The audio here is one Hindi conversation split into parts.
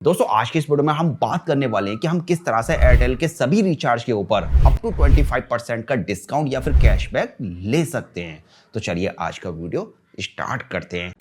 दोस्तों आज की इस वीडियो में हम बात करने वाले हैं कि हम किस तरह से एयरटेल के सभी रिचार्ज के ऊपर अप टू 25% का डिस्काउंट या फिर कैशबैक ले सकते हैं। तो चलिए आज का वीडियो स्टार्ट करते हैं।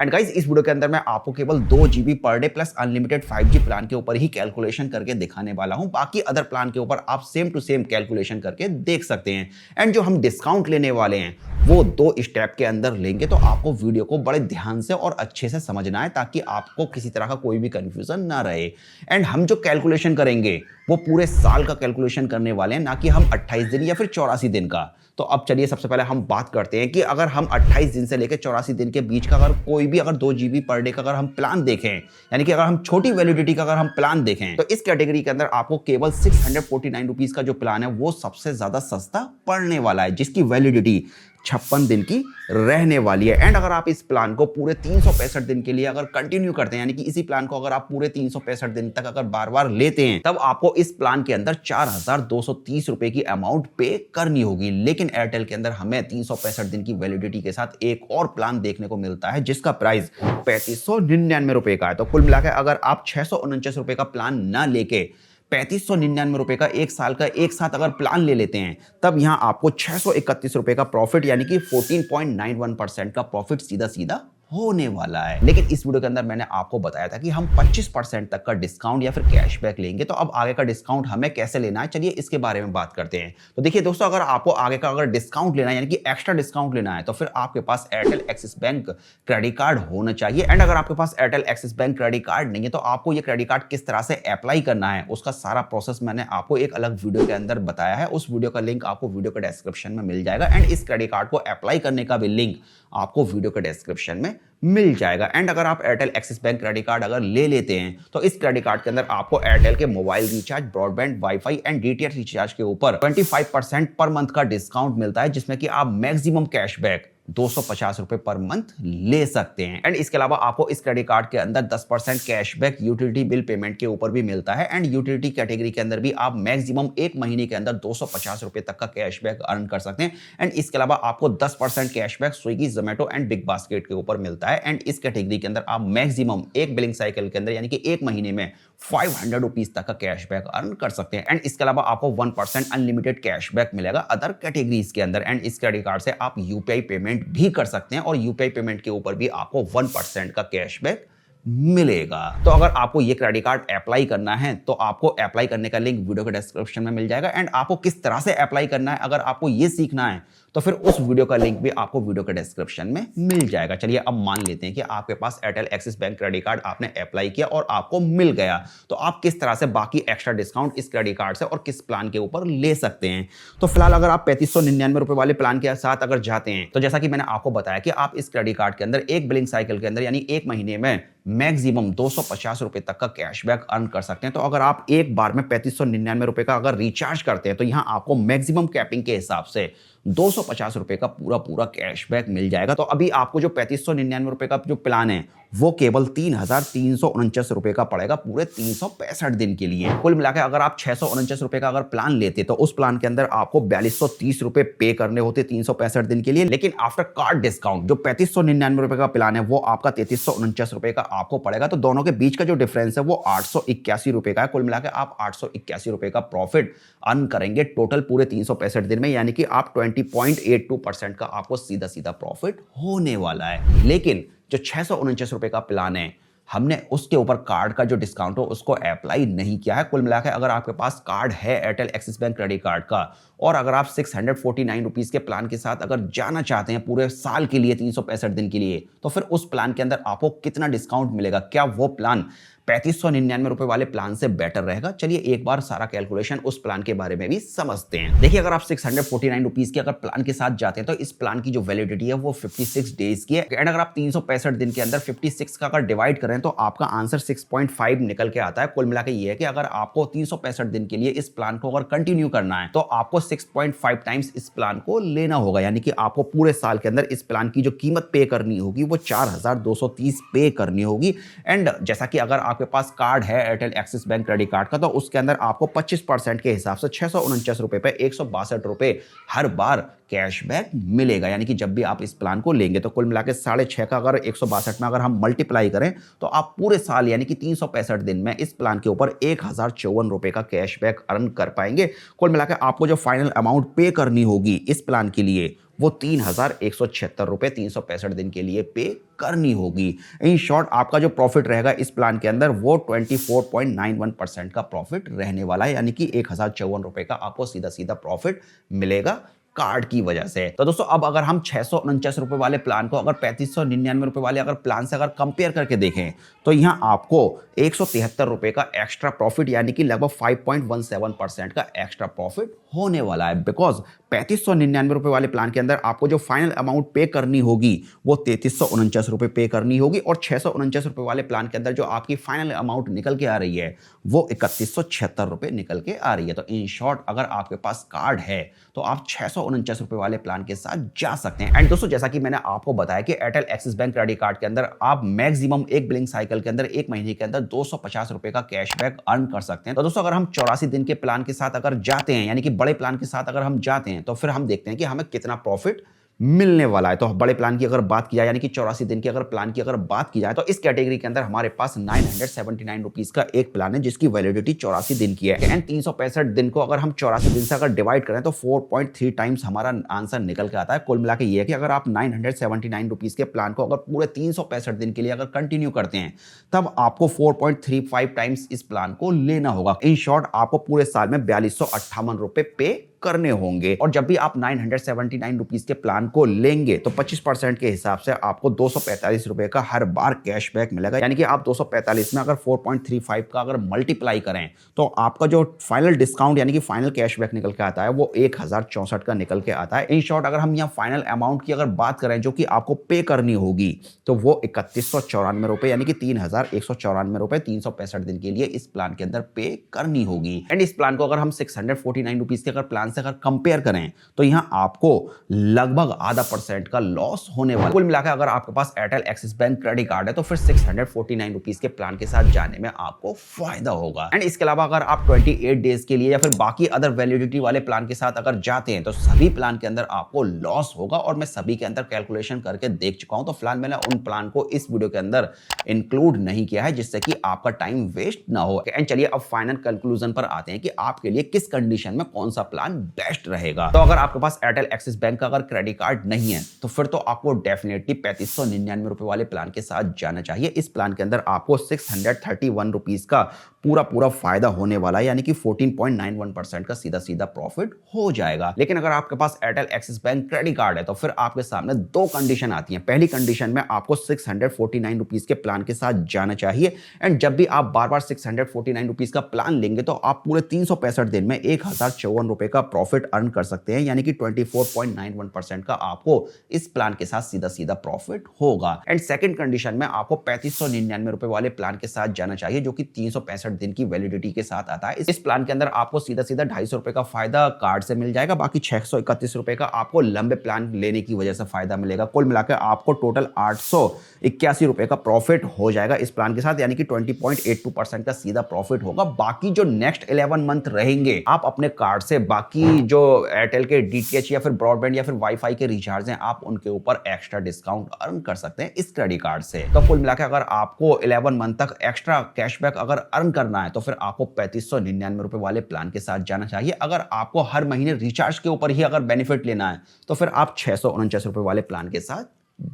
एंड गाइस इस वीडियो के अंदर मैं आपको केवल 2 GB per debt plus unlimited 5G plan के ऊपर ही कैलकुलेशन करके दिखाने वाला हूं। बाकी अदर प्लान के ऊपर आप सेम टू सेम कैलकुलेशन करके देख सकते हैं। एंड जो हम डिस्काउंट लेने वाले हैं वो 2 स्टेप के अंदर लेंगे, तो आपको वीडियो को बड़े ध्यान से और अच्छे से समझना है ताकि आपको किसी तरह का कोई भी कंफ्यूजन ना रहे। एंड हम जो कैलकुलेशन करेंगे वो पूरे साल का कैलकुलेशन करने वाले हैं, ना कि हम 28 दिन या फिर 84 दिन का। तो अब चलिए सबसे पहले हम बात करते हैं कि अगर हम 28 दिन से लेकर 84 दिन के बीच का अगर कोई भी 2 GB पर डे का अगर हम प्लान देखें, यानी कि अगर हम छोटी वैलिडिटी का अगर हम प्लान देखें, तो इस कैटेगरी के अंदर आपको केवल 649 रुपीज का जो प्लान है वो सबसे ज्यादा सस्ता पड़ने वाला है, जिसकी वैलिडिटी 56 दिन की रहने वाली है। एंड अगर आप इस प्लान को पूरे 365 दिन के लिए अगर कंटिन्यू करते हैं, यानी कि इसी प्लान को अगर आप पूरे 365 दिन तक अगर बार बार लेते हैं, तब आपको इस प्लान के अंदर 4230 रुपए की अमाउंट पे करनी होगी। लेकिन एयरटेल के अंदर हमें 365 दिन की वैलिडिटी के साथ एक और प्लान देखने को मिलता है जिसका प्राइस 3599 रुपए का है। तो कुल मिलाकर अगर आप 649 रुपए का प्लान ना लेके 3599 रुपए का एक साल का एक साथ अगर प्लान ले लेते हैं, तब यहां आपको 631 रुपए का प्रॉफिट यानी कि 14.91% का प्रॉफिट सीधा सीधा होने वाला है। लेकिन इस वीडियो के अंदर मैंने आपको बताया था कि हम 25% तक का डिस्काउंट या फिर कैशबैक लेंगे, तो अब आगे का डिस्काउंट हमें कैसे लेना है, चलिए इसके बारे में बात करते हैं। तो देखिए दोस्तों, अगर आपको आगे का अगर डिस्काउंट लेना है यानी कि एक्स्ट्रा डिस्काउंट लेना है, तो फिर आपके पास Airtel Axis bank credit card होना चाहिए। एंड अगर आपके पास Airtel Axis bank credit card नहीं है, तो आपको ये क्रेडिट कार्ड किस तरह से अप्लाई करना है उसका सारा प्रोसेस मैंने आपको एक अलग वीडियो के अंदर बताया है। उस वीडियो का लिंक आपको वीडियो के डिस्क्रिप्शन में मिल जाएगा। एंड इस क्रेडिट कार्ड को अप्लाई करने का भी लिंक आपको वीडियो के डिस्क्रिप्शन में मिल जाएगा। एंड अगर आप Airtel Axis bank credit card अगर ले लेते हैं, तो इस क्रेडिट कार्ड के अंदर आपको एयरटेल के mobile recharge, broadband, wifi and DTH recharge के ऊपर 25% पर मंथ का डिस्काउंट मिलता है, जिसमें कि आप मैक्सिमम कैशबैक 250 रुपए पर मंथ ले सकते हैं। एंड इसके अलावा आपको इस क्रेडिट कार्ड के अंदर 10% कैशबैक यूटिलिटी बिल पेमेंट के ऊपर भी मिलता है। एंड यूटिलिटी कैटेगरी के अंदर भी आप मैक्सिमम एक महीने के अंदर 250 रुपए तक का कैशबैक अर्न कर सकते हैं। एंड इसके अलावा आपको 10% cashback Swiggy, Zomato and big basket के ऊपर मिलता है। एंड इस कैटेगरी के अंदर आप मैक्सिमम एक बिलिंग साइकिल के अंदर यानी कि एक महीने में 500 रुपीज तक का कैशबैक अर्न कर सकते हैं। एंड इसके अलावा आपको 1% अनलिमिटेड कैशबैक मिलेगा अदर कैटेगरीज के अंदर। एंड इस क्रेडिट कार्ड से आप यूपीआई पेमेंट भी कर सकते हैं और यूपीआई पेमेंट के ऊपर भी आपको 1% का कैशबैक मिलेगा। तो अगर आपको ये क्रेडिट कार्ड अप्लाई करना है, तो आपको अप्लाई करने का लिंक वीडियो के डिस्क्रिप्शन में मिल जाएगा। एंड आपको किस तरह से अप्लाई करना है अगर आपको ये सीखना है, तो फिर उस वीडियो का लिंक भी आपको वीडियो के डिस्क्रिप्शन में मिल जाएगा। चलिए अब मान लेते हैं कि आपके पास Airtel Axis bank credit card आपने अप्लाई किया और आपको मिल गया, तो आप किस तरह से बाकी एक्स्ट्रा डिस्काउंट इस क्रेडिट कार्ड से और किस प्लान के ऊपर ले सकते हैं। तो फिलहाल अगर आप 3599 रुपए वाले प्लान के साथ अगर जाते हैं, तो जैसा कि मैंने आपको बताया कि आप इस क्रेडिट कार्ड के अंदर एक बिलिंग साइकिल के अंदर यानी एक महीने में मैक्सिमम 250 रुपए तक का कैशबैक अर्न कर सकते हैं। तो अगर आप एक बार में 3599 रुपए का अगर रिचार्ज करते हैं, तो यहां आपको मैक्सिमम कैपिंग के हिसाब से 250 रुपए का पूरा कैशबैक मिल जाएगा। तो अभी आपको जो 3599 रुपए का जो प्लान है वो केवल 3349 रुपए का पड़ेगा पूरे 365 दिन के लिए। कुल मिलाकर अगर आप 649 रुपए का अगर प्लान लेते, तो उस प्लान के अंदर आपको 4230 रुपए पे करने होते 365 दिन के लिए। लेकिन आफ्टर कार्ड डिस्काउंट जो 3599 रुपए का प्लान है वो आपका 3349 रुपए का आपको पड़ेगा। तो दोनों के बीच का जो डिफरेंस है वो 881 रुपए का है। कुल मिलाकर आप 881 रुपए का प्रॉफिट अर्न करेंगे टोटल पूरे 365 दिन में, यानी कि आप 20.82% का आपको सीधा सीधा प्रॉफिट होने वाला है। लेकिन जो 649 रुपए का प्लान है, हमने उसके ऊपर कार्ड का जो डिस्काउंट हो उसको अप्लाई नहीं किया है। कुल मिलाकर अगर आपके पास कार्ड है Airtel Axis bank credit card का, और अगर आप 649 रुपीज के प्लान के साथ अगर जाना चाहते हैं पूरे साल के लिए 365 दिन के लिए, तो फिर उस प्लान के अंदर आपको कितना डिस्काउंट मिलेगा, क्या वो प्लान 3599 रुपए वाले प्लान से बेटर रहेगा? चलिए एक बार सारा कैलकुलेशन उस प्लान के बारे में भी समझते हैं। देखिए अगर आप 649 रुपीज के अगर प्लान के साथ जाते हैं, तो इस प्लान की जो वैलिडिटी है वो 56 डेज की है। एंड अगर आप 365 दिन के अंदर 56 का अगर डिवाइड करें, तो आपका आंसर 6.5 निकल के आता है। कुल मिलाकर ये है कि अगर आपको 365 दिन के लिए इस प्लान को अगर कंटिन्यू करना है, तो आपको 6.5 टाइम्स इस प्लान को लेना होगा, यानी कि आपको पूरे साल के अंदर इस प्लान की जो कीमत पे करनी होगी वो 4230 पे करनी होगी। एंड जैसा कि अगर आपके पास कार्ड है Airtel Axis bank credit card का, तो उसके अंदर आपको 25% के हिसाब से 649 रुपए पे 162 रुपए हर बार कैशबैक मिलेगा। यानी कि जब भी आप इस प्लान को लेंगे तो कुल मिला के 6.5 का अगर 162 में अगर हम मल्टीप्लाई करें तो आप पूरे साल यानी कि 365 दिन में इस प्लान के ऊपर 1054 रुपए का कैशबैक अर्न कर पाएंगे। कुल मिला के आपको जो फाइनल अमाउंट पे करनी होगी इस प्लान के लिए वो 3176 रुपए 365 दिन के लिए पे करनी होगी। इन शॉर्ट आपका जो प्रॉफिट रहेगा इस प्लान के अंदर वो 24.91% का प्रॉफिट रहने वाला है। यानी कि 1054 रुपए का आपको सीधा सीधा प्रॉफिट मिलेगा कार्ड की वजह से। तो दोस्तों अब अगर हम 649 रुपए वाले प्लान को अगर 3599 रुपए वाले अगर प्लान से अगर कंपेयर करके देखें तो यहां आपको 173 रुपए का एक्स्ट्रा प्रॉफिट यानी कि लगभग 5.17% का एक्स्ट्रा प्रॉफिट होने वाला है। बिकॉज 3599 रुपए वाले प्लान के अंदर आपको जो फाइनल अमाउंट पे करनी होगी वो 3349 रुपए पे करनी होगी और 649 रुपए वाले प्लान के अंदर जो आपकी फाइनल अमाउंट निकल के आ रही है वो 3176 रुपए निकल के आ रही है। तो इन शॉर्ट अगर आपके पास कार्ड है तो आप 649 रुपए वाले प्लान के साथ जा सकते हैं। एंड दोस्तों जैसा कि मैंने आपको बताया कि Airtel Axis bank credit card के अंदर आप मैक्सिमम एक बिलिंग साइकिल के अंदर एक महीने के अंदर 250 रुपए का कैशबैक अर्न कर सकते हैं। तो दोस्तों अगर हम 84 दिन के प्लान के साथ अगर जाते हैं यानी कि बड़े प्लान के साथ अगर हम जाते हैं तो फिर हम देखते हैं कि हमें कितना प्रॉफिट मिलने वाला है। तो बड़े प्लान की अगर बात की जाए यानी कि 84 दिन की अगर प्लान की अगर बात की जाए तो इस कैटेगरी के अंदर हमारे पास 979 रुपीज का एक प्लान है जिसकी वैलिडिटी 84 दिन की है। एंड 365 दिन को अगर हम 84 दिन से अगर डिवाइड करें तो 4.3 टाइम्स हमारा आंसर निकल के आता है। कुल मिला के ये है कि अगर आप 979 रुपीज के प्लान को अगर पूरे 365 दिन के लिए अगर कंटिन्यू करते हैं तब आपको 4.35 टाइम्स इस प्लान को लेना होगा। इन शॉर्ट आपको पूरे साल में 4258 रुपए पे करने होंगे। और जब भी आप 979 रुपीज के प्लान को लेंगे तो 25% के हिसाब से आपको 245 रुपए का हर बार कैशबैक मिलेगा। यानी कि आप 245 में अगर 4.35 का अगर मल्टीप्लाई करें तो आपका जो फाइनल डिस्काउंट यानी कि फाइनल कैशबैक निकल के आता है वो 1064 का निकल के आता है। इन शॉर्ट अगर हम यहाँ फाइनल अमाउंट की अगर बात करें जो कि आपको पे करनी होगी तो वो 3194 रुपए यानी कि 3194 रुपए 365 दिन के लिए इस प्लान के अंदर पे करनी होगी। एंड इस प्लान को अगर हम 649 रुपीज के अगर प्लान से अगर कंपेयर करें तो यहां आपको लगभग आधा % का लॉस होने वाला है। कुल मिलाकर अगर आपके पास Airtel Axis bank credit card है तो फिर 649 रुपीज के प्लान के साथ जाने में आपको फायदा होगा। एंड इसके अलावा अगर आप 28 डेज के लिए या फिर बाकी अदर वैलिडिटी वाले प्लान के साथ अगर जाते हैं तो सभी प्लान के अंदर आपको लॉस होगा। और मैं सभी के अंदर कैलकुलेशन करके देख चुका हूं तो फिलहाल मैंने उन प्लान को इस वीडियो के अंदर इंक्लूड नहीं किया है जिससे कि आपका टाइम वेस्ट ना हो। एंड चलिए अब फाइनल कंक्लूजन पर आते हैं कि आपके लिए किस कंडीशन में कौन सा प्लान बेस्ट रहेगा। तो अगर आपके पास एयरटेल एक्सिस बैंक का अगर क्रेडिट कार्ड नहीं है तो फिर तो आपको डेफिनेटली 3599 रुपए वाले प्लान के साथ जाना चाहिए। इस प्लान के अंदर आपको 631 रुपीज का पूरा फायदा होने वाला है यानी कि 14.91% का सीधा सीधा प्रॉफिट हो जाएगा। लेकिन अगर आपके पास Airtel Axis bank credit card है तो फिर आपके सामने दो कंडीशन आती हैं। पहली कंडीशन में आपको 649 रुपीज के प्लान के साथ जाना चाहिए। एंड जब भी आप बार बार 649 रुपीज का प्लान लेंगे तो आप पूरे 365 दिन में 1054 रुपए का प्रॉफिट अर्न कर सकते हैं यानी कि 24.91% का आपको इस प्लान के साथ सीधा सीधा प्रॉफिट होगा। एंड सेकंड कंडीशन में आपको 3599 रुपए वाले प्लान के साथ जाना चाहिए जो कि 365 दिन की वैलिडिटी के साथ आता है। इस प्लान के अंदर आपको सीधा सीधा 250 रुपए का फायदा कार्ड से मिल जाएगा, बाकी 631 रुपए का आपको लंबे प्लान लेने की वजह से फायदा मिलेगा। कुल मिलाकर आपको टोटल 881 रुपए का प्रॉफिट हो जाएगा इस प्लान के साथ यानी कि 20.82% का सीधा प्रॉफिट होगा। बाकी जो नेक्स्ट 11 मंथ रहेंगे आप अपने कार्ड से बाकी जो एयरटेल के डीटीएच या फिर ब्रॉडबैंड या फिर वाईफाई के रिचार्ज हैं आप उनके ऊपर एक्स्ट्रा डिस्काउंट अर्न कर सकते हैं इस क्रेडिट कार्ड से। तो कुल मिलाकर अगर आपको 11 मंथ तक एक्स्ट्रा कैशबैक अगर अर्न करना है तो फिर आपको 3599 रुपए वाले प्लान के साथ जाना चाहिए। अगर आपको हर महीने रिचार्ज के ऊपर ही अगर बेनिफिट लेना है तो फिर आप 649 रुपए वाले प्लान के साथ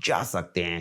जा सकते हैं।